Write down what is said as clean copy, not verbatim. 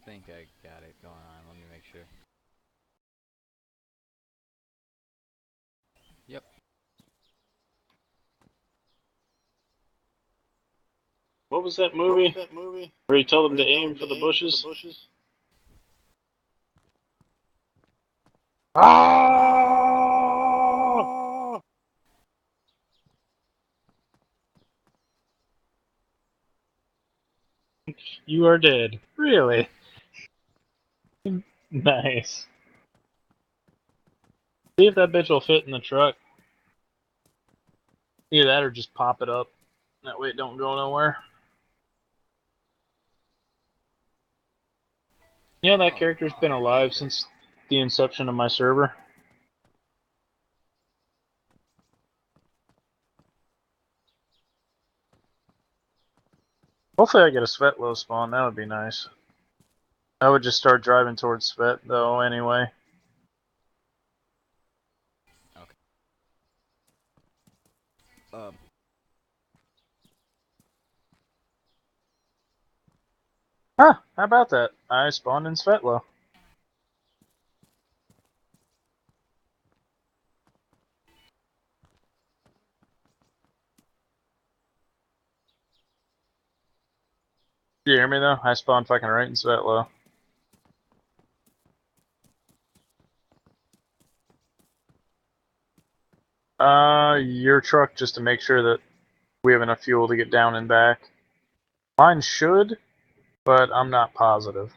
think I got it going on. Let me make sure. Yep. What was that movie where he told them to aim for the bushes? Ah! You are dead. Really? Nice. See if that bitch will fit in the truck. Either that or just pop it up. That way it don't go nowhere. You know that character's been alive since the inception of my server. Hopefully I get a Svetlo spawn, that would be nice. I would just start driving towards Svet though anyway. Okay. Um. Huh, how about that? I spawned in Svetlo. Did you hear me though? I spawned fucking right in Svetlo. Your truck just to make sure that we have enough fuel to get down and back. Mine should, but I'm not positive.